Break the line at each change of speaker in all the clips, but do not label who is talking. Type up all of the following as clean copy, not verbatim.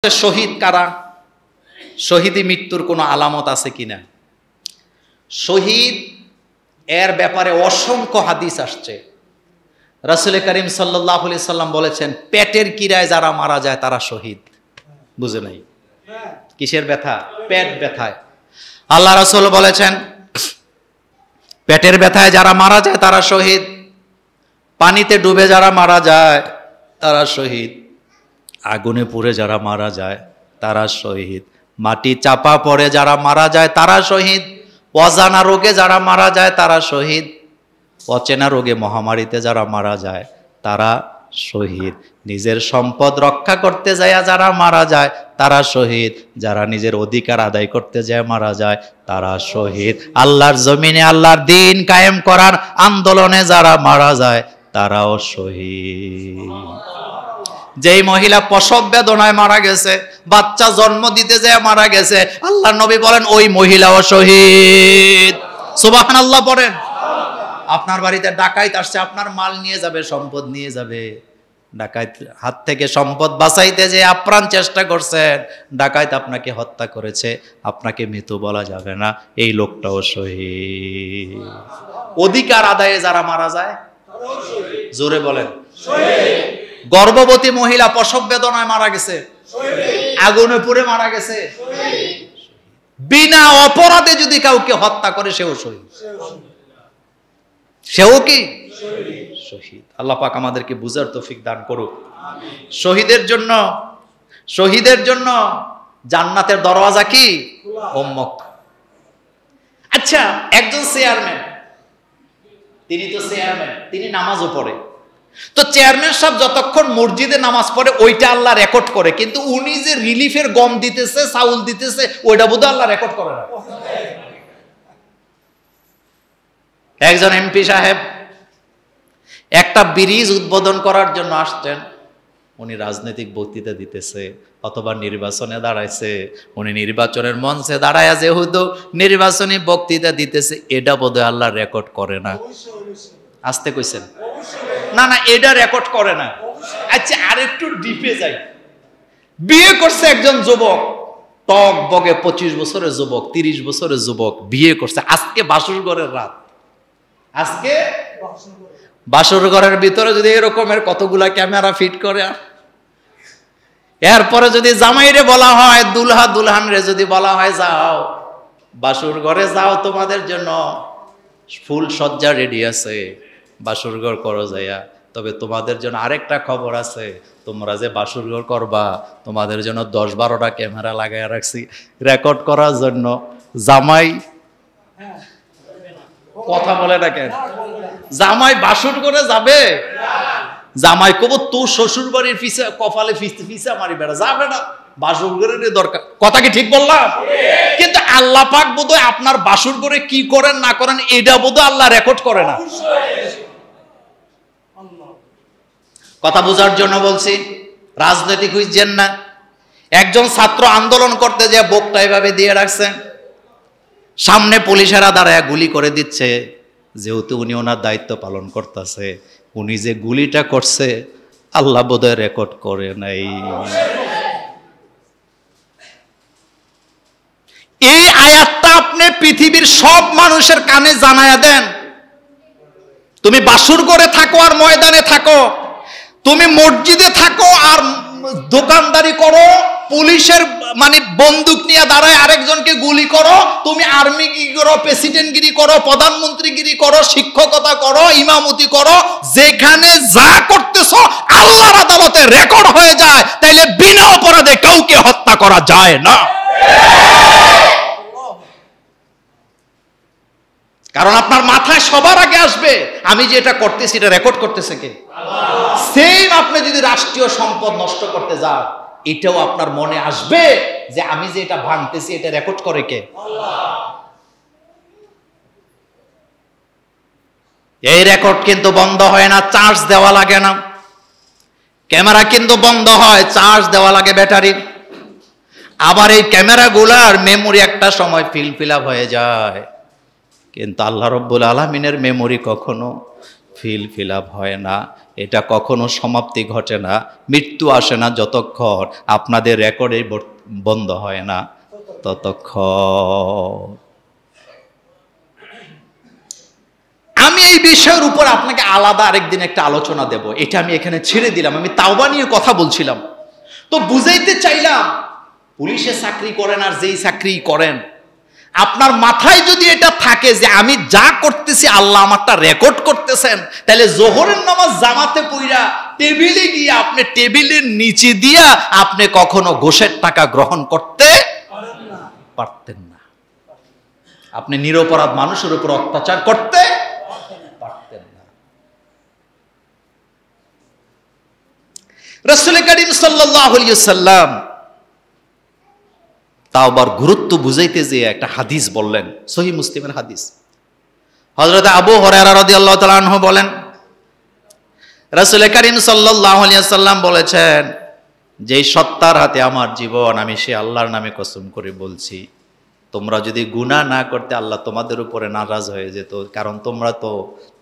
শহীদ কারা? শহীদি মৃত্যুর কোনো আলামত আছে কিনা? শহীদ এর ব্যাপারে অসংখ্য হাদিস আসছে। রাসূল করিম সাল্লাল্লাহু আলাইহি সাল্লাম বলেছেন, পেটের কিরায় যারা মারা যায় তারা শহীদ। বুঝে নাই? কিসের ব্যথা? পেট ব্যথায়। আল্লাহ রাসূল বলেছেন, পেটের ব্যথায় যারা মারা যায় তারা শহীদ। পানিতে ডুবে যারা মারা যায় তারা শহীদ। আগুনে পুড়ে যারা মারা যায় তারা শহীদ। মাটি চাপা পড়ে যারা মারা যায় তারা শহীদ। অজানা রোগে যারা মারা যায় তারা শহীদ। অচেনা রোগে মহামারীতে যারা মারা যায় তারা শহীদ। নিজের সম্পদ রক্ষা করতে যায় যারা মারা যায় তারা শহীদ। যারা নিজের অধিকার আদায় করতে যায় মারা যায় তারা শহীদ। আল্লাহর জমিনে আল্লাহর দ্বীন কায়েম করার আন্দোলনে যারা মারা যায় তারাও শহীদ। যেই মহিলা প্রসব বেদনায় মারা গেছে, বাচ্চা জন্ম দিতে যায় মারা গেছে, আল্লাহর নবী বলেন ওই মহিলাও শহীদ। সুবহানাল্লাহ পড়েন। আপনার বাড়িতে ডাকাইত আসছে, আপনার মাল নিয়ে যাবে, সম্পদ নিয়ে যাবে। ডাকাইত হাত থেকে সম্পদ বাঁচাইতে যে আপ্রাণ চেষ্টা করছেন, ডাকাইত আপনাকে হত্যা করেছে, আপনাকে মৃত বলা যাবে না, এই লোকটাও শহীদ। অধিকার আদায়ে যারা মারা যায়, জোরে বলেন শহীদ। গর্ভবতী মহিলা প্রসব বেদনায় মারা গেছে, আগুনে পুড়ে মারা গেছে, বিনা অপরাধে যদি কাউকে হত্যা করে সেও শহীদ। সেও কি শহীদ। আল্লাহ পাক আমাদেরকে বুঝার তৌফিক দান করুক। শহীদের জন্য জান্নাতের দরওয়াজা কি? উন্মুক্ত। আচ্ছা, একজন চেয়ারম্যান, তিনি তো চেয়ারম্যান, তিনি নামাজও পড়ে। তো চেয়ারম্যান সাহেব যতক্ষণ মসজিদে নামাজ পড়ে ওইটা আল্লাহ রেকর্ড করে, কিন্তু উনি যে রিলিফের গম দিতেছে, চাউল দিতেছে, ওইটা বোধহয় আল্লাহ রেকর্ড করে না। একজন এমপি সাহেব একটা ব্রিজ উদ্বোধন করার জন্য আসছেন। উনি রাজনৈতিক বক্তৃতা দিতেছে অথবা নির্বাচনে দাঁড়াইছে, উনি নির্বাচনের মঞ্চে দাঁড়ায় যেহেতু নির্বাচনী বক্তৃতা দিতেছে, এটা বোধহয় আল্লাহ রেকর্ড করে না। আসতে কইছেন না? না, এটা রেকর্ড করে না। আচ্ছা, আরেকটু ডিপে যাই। বিয়ে করছে একজন যুবক, টক বগে 25 বছরের যুবক, 30 বছরের যুবক বিয়ে করছে। আজকে বাসর ঘরের রাত, আজকে বাসর ঘরের ভিতরে যদি এরকমের কতগুলা ক্যামেরা ফিট করে, এরপরে যদি জামাইরে বলা হয়, দুলহা দুলহান রে যদি বলা হয় যাও বাসর ঘরে যাও, তোমাদের জন্য ফুল সজ্জা রেডি আছে, বাসর ঘর করো যাইয়া। তবে তোমাদের জন্য আরেকটা খবর আছে, তোমরা যে বাসর ঘর করবা তোমাদের জন্য 10-12টা ক্যামেরা লাগাইয়া রাখছি রেকর্ড করার জন্য। জামাই কথা বলে না কেন? জামাই বাসর করে যাবে, জামাই কব তোর শ্বশুর বাড়ির পিছে কপালে ফিসে মারি বেড়া যাবে না, বাসর ঘরের দরকার। কথা কি ঠিক বললাম? কিন্তু আল্লাহ পাক বোধহয় আপনার বাসর ঘরে কি করেন না করেন এটা বোধহয় আল্লাহ রেকর্ড করে না। কথা বোঝার জন্য বলছি, রাজনৈতিক হইছেন না। একজন ছাত্র আন্দোলন করতে যে বোকটা এভাবে দিয়ে রাখছে, সামনে পুলিশেরা দাঁড়ায় গুলি করে দিচ্ছে। যেহেতু উনি ওনার দায়িত্ব পালন করতেছে, উনি যে গুলিটা করছে আল্লাহ বোধহয় রেকর্ড করে নাই। এই আয়াতটা আপনি পৃথিবীর সব মানুষের কানে জানায়া দেন। তুমি বাসুর করে থাকো আর ময়দানে থাকো, তুমি মসজিদে থাকো আর দোকানদারি করো, পুলিশের মানে বন্দুক নিয়ে দাঁড়ায় আরেকজনকে গুলি করো, তুমি আর্মিগিরি করো, প্রেসিডেন্টগিরি করো, প্রধানমন্ত্রীগিরি করো, শিক্ষকতা করো, ইমামতি করো, যেখানে যা করতেছো আল্লাহর আদালতে রেকর্ড হয়ে যায়। তাইলে বিনা অপরাধে কাউকে হত্যা করা যায় না। কারণ আপনার মাথায় সবার আগে আসবে আমি যে এটা করতেছি এটা রেকর্ড করতেছে কে? সেম আপনি যদি রাষ্ট্রীয় সম্পদ নষ্ট করতে যান, এটাও আপনার মনে আসবে যে আমি যে এটা ভাঙতেছি এটা রেকর্ড করে কে? এই রেকর্ড কিন্তু বন্ধ হয় না, চার্জ দেওয়া লাগে না। ক্যামেরা কিন্তু বন্ধ হয়, চার্জ দেওয়া লাগে ব্যাটারি। আবার এই ক্যামেরাগুলার মেমোরি একটা সময় ফিল আপ হয়ে যায়, কিন্তু আল্লাহ রব্বুল আলামিনের মেমোরি কখনো ফিল আপ হয় না। এটা কখনো সমাপ্তি ঘটে না, মৃত্যু আসে না যতক্ষণ আপনাদের রেকর্ডে বন্ধ হয় না ততক্ষণ। আমি এই বিষয়ের উপর আপনাকে আলাদা আরেকদিন একটা আলোচনা দেব, এটা আমি এখানে ছেড়ে দিলাম। আমি তাওবা নিয়ে কথা বলছিলাম, তো বুঝাইতে চাইলাম পুলিশে চাকরি করেন আর যেই চাকরি করেন, আপনার মাথায় যদি এটা থাকে যে আমি যা করতেছি আল্লাহ আমারটা রেকর্ড করতেছেন, তাহলে জোহরের নামাজ জামাতে পইরা টেবিলে গিয়ে আপনি টেবিলের নিচে দিয়া আপনি কখনো ঘুষের টাকা গ্রহণ করতে পারতেন না, আপনি নিরপরাধ মানুষের উপর অত্যাচার করতে পারতেন না। রাসূল করিম সাল্লাল্লাহু আলাইহি ওয়াসাল্লাম তাওবার গুরুত্ব বুঝাইতে যে একটা হাদিস বললেন, সহিহ মুসলিমের হাদিস। হযরত আবু হুরায়রা রাদিয়াল্লাহু তাআলা আনহু বলেন, রাসূল করিম সাল্লাল্লাহু আলাইহি ওয়াসাল্লাম বলেছেন, যেই সত্তার হাতে আমার জীবন, আমি সে আল্লাহর নামে কসম করে বলছি, তোমরা যদি গুনাহ না করতে আল্লাহ তোমাদের উপরে নারাজ হয়ে যেত, কারণ তোমরা তো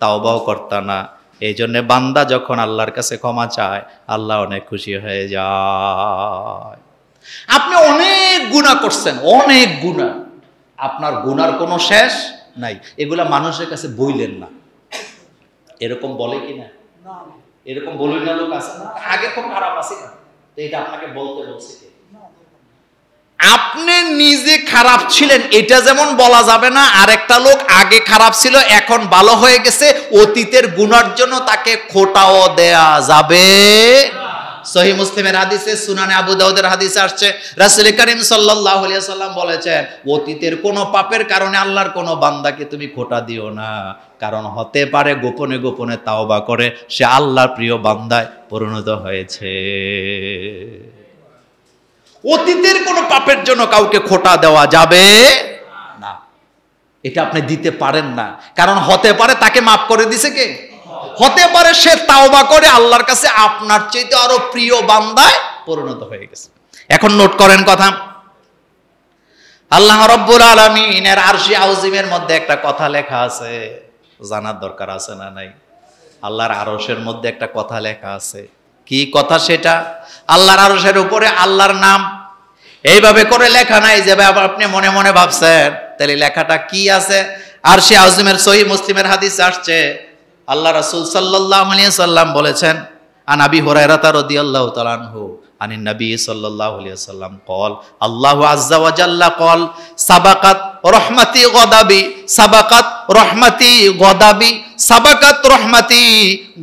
তাওবাও করতা না। এই জন্য বান্দা যখন আল্লাহর কাছে ক্ষমা চায় আল্লাহ অনেক খুশি হয়ে যায়। আপনি অনেক গুনাহ করছেন, অনেক গুনাহ, আপনার গুনার কোনো শেষ নাই, এগুলা মানুষের কাছে বইলেন না। এরকম বলে কি না? এরকম বলুন না, লোক আছে না আগে খুব খারাপ আছে না, তো এটা আপনাকে বলতে বলছে কে? আপনি নিজে খারাপ ছিলেন এটা যেমন বলা যাবে না, আরেকটা লোক আগে খারাপ ছিল এখন ভালো হয়ে গেছে, অতীতের গুনার জন্য তাকে খোঁটাও দেয়া যাবে। সহিহ মুসলিমের হাদিসে, সুনানে আবু দাউদের হাদিসে আসছে, রাসূল করিম সাল্লাল্লাহু আলাইহি ওয়াসাল্লাম বলেছেন, অতীতের কোনো পাপের কারণে আল্লাহর কোনো বান্দাকে তুমি খোঁটা দিও না, কারণ হতে পারে গোপনে গোপনে তাওবা করে সে আল্লাহর প্রিয় বান্দায় পরিণত হয়েছে। অতীতের কোনো পাপের জন্য কাউকে খোঁটা দেওয়া যাবে না, এটা আপনি দিতে পারেন না, কারণ হতে পারে তাকে মাফ করে দিছে কে? হতে পারে সে তাওবা করে আল্লাহর কাছে আপনার চাইতে আরো প্রিয় বান্দায় পরিণত হয়ে গেছে। এখন নোট করেন কথা, আল্লাহ রাব্বুল আলামিনের আরশে আযীমের মধ্যে একটা কথা লেখা আছে, জানার দরকার আছে না নাই? আল্লাহর আরশের মধ্যে একটা কথা লেখা আছে। কি কথা সেটা? আল্লাহর আরশের উপরে আল্লাহর নাম এইভাবে করে লেখা নাই যে আপনি মনে মনে ভাবছেন, তাহলে লেখাটা কি আছে? আরশে আযীমের সহিহ মুসলিমের হাদিসে আসছে, আল্লাহ রাসূল সাল্লাল্লাহু আলাইহি ওয়াসাল্লাম বলেছেন, আন আবি হুরায়রা রাদিয়াল্লাহু তাআলা আনহু আনিন নবী সাল্লাল্লাহু আলাইহি ওয়াসাল্লাম قال আল্লাহু আযজা ওয়া জাল্লা قال সাবাকাত রহমাতি গদাবি, সাবাকাত রহমাতি গদাবি, সাবাকাত রহমাতি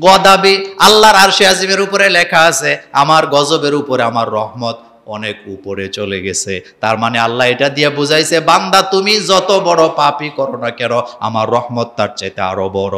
গদাবি। আল্লাহর আরশে আযীমের উপরে লেখা আছে আমার গজবের উপরে আমার রহমত অনেক উপরে চলে গেছে। তার মানে আল্লাহ এটা দিয়ে বুঝাইছে, বান্দা তুমি যত বড় পাপই করো না কেন আমার রহমত তার চাইতে আরো বড়।